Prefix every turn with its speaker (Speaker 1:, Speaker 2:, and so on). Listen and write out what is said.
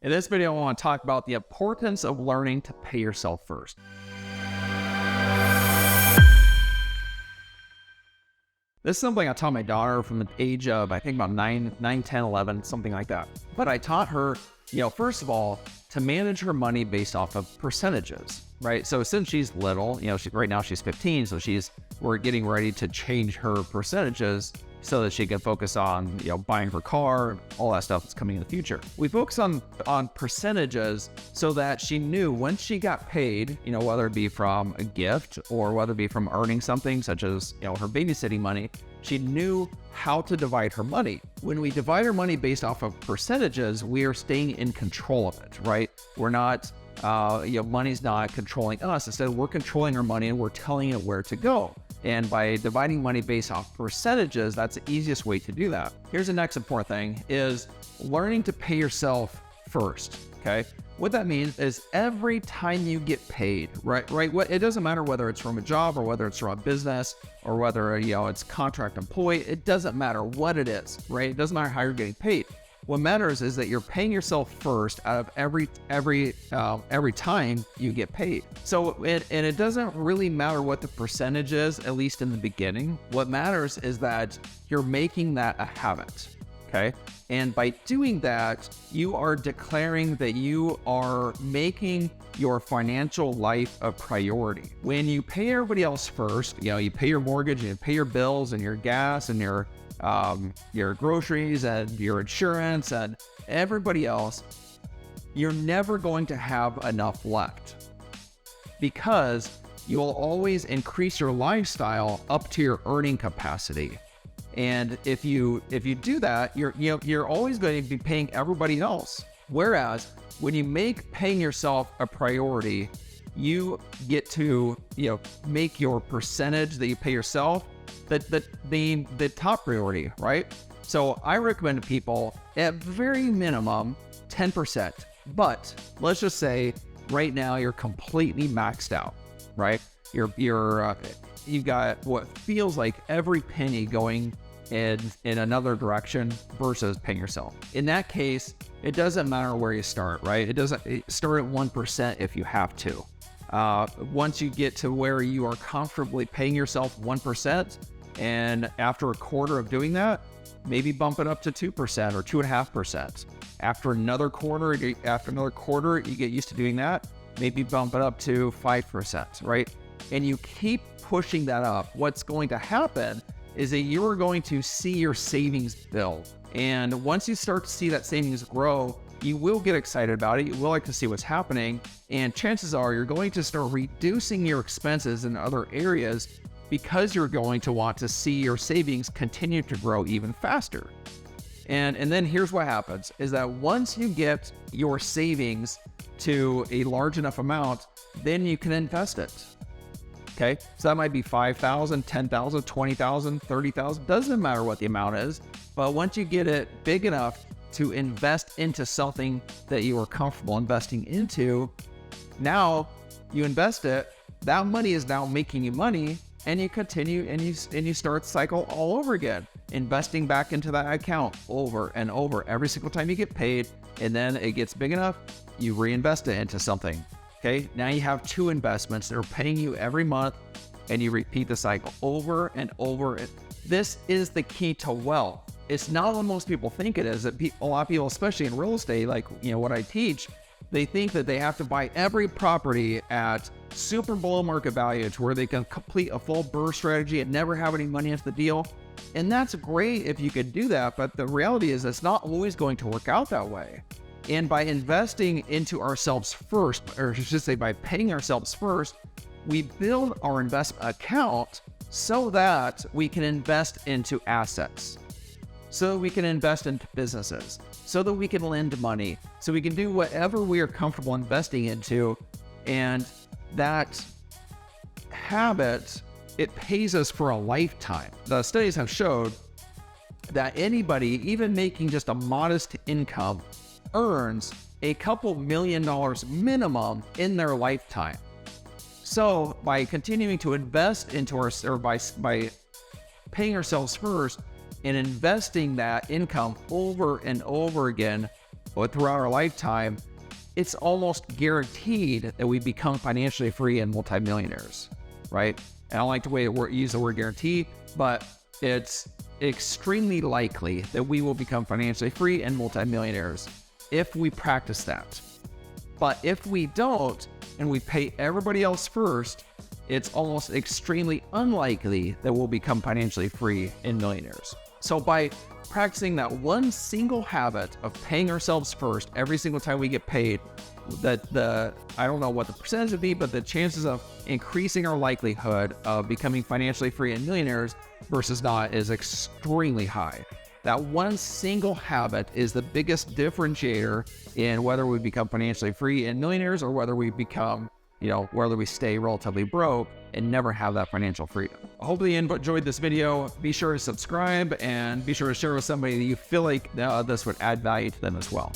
Speaker 1: In this video, I want to talk about the importance of learning to pay yourself first. This is something I taught my daughter from the age of, I think about 9, 10, 11, something like that. But I taught her, first of all, to manage her money based off of percentages, right? So since she's little, right now she's 15, so we're getting ready to change her percentages so that she can focus on, buying her car, all that stuff that's coming in the future. We focus on percentages so that she knew when she got paid, whether it be from a gift or whether it be from earning something such as, her babysitting money, she knew how to divide her money. When we divide our money based off of percentages, we are staying in control of it, right? We're not, money's not controlling us. Instead, we're controlling our money and we're telling it where to go. And by dividing money based off percentages, that's the easiest way to do that. Here's the next important thing is learning to pay yourself first, okay? What that means is every time you get paid, right? It doesn't matter whether it's from a job or whether it's from a business or whether, it's contract employee, it doesn't matter what it is, right? It doesn't matter how you're getting paid. What matters is that you're paying yourself first out of every time you get paid. So, and it doesn't really matter what the percentage is, at least in the beginning. What matters is that you're making that a habit, okay? And by doing that, you are declaring that you are making your financial life a priority. When you pay everybody else first, you pay your mortgage and you pay your bills and your gas and your groceries and your insurance and everybody else, you're never going to have enough left because you'll always increase your lifestyle up to your earning capacity. And if you do that, you're always going to be paying everybody else. Whereas when you make paying yourself a priority, you get to, make your percentage that you pay yourself the top priority, right? So I recommend to people at very minimum 10%, but let's just say right now you're completely maxed out, right? You've got what feels like every penny going in another direction versus paying yourself. In that case, it doesn't matter where you start, right? Start at 1% if you have to. Once you get to where you are comfortably paying yourself 1%, and after a quarter of doing that, maybe bump it up to 2% or 2.5%. After another quarter, you get used to doing that, maybe bump it up to 5%, right? And you keep pushing that up. What's going to happen is that you are going to see your savings build. And once you start to see that savings grow, you will get excited about it. You will like to see what's happening. And chances are you're going to start reducing your expenses in other areas because you're going to want to see your savings continue to grow even faster. And then here's what happens is that once you get your savings to a large enough amount, then you can invest it. Okay, so that might be 5,000, 10,000, 20,000, 30,000, doesn't matter what the amount is. But once you get it big enough to invest into something that you are comfortable investing into, now you invest it, that money is now making you money, and you continue and you start the cycle all over again, investing back into that account over and over every single time you get paid, and then it gets big enough, you reinvest it into something. Okay, now you have two investments that are paying you every month, and you repeat the cycle over and over. This is the key to wealth. It's not what most people think it is. That a lot of people, especially in real estate, like what I teach, they think that they have to buy every property at super below market value to where they can complete a full BRRRR strategy and never have any money into the deal. And that's great if you could do that, but the reality is it's not always going to work out that way. And by investing into ourselves first, or I should say by paying ourselves first, we build our investment account so that we can invest into assets, so we can invest into businesses, so that we can lend money, so we can do whatever we are comfortable investing into. And that habit, it pays us for a lifetime. The studies have showed that anybody, even making just a modest income, earns a couple $1 million minimum in their lifetime. So by continuing to invest into by paying ourselves first and investing that income over and over again, but throughout our lifetime, it's almost guaranteed that we become financially free and multimillionaires, right? And I don't like the way use the word guarantee, but it's extremely likely that we will become financially free and multimillionaires if we practice that. But if we don't, and we pay everybody else first, it's almost extremely unlikely that we'll become financially free and millionaires. So by practicing that one single habit of paying ourselves first every single time we get paid, I don't know what the percentage would be, but the chances of increasing our likelihood of becoming financially free and millionaires versus not is extremely high. That one single habit is the biggest differentiator in whether we become financially free and millionaires or whether we become, whether we stay relatively broke and never have that financial freedom. Hopefully you enjoyed this video. Be sure to subscribe and be sure to share with somebody that you feel like this would add value to them as well.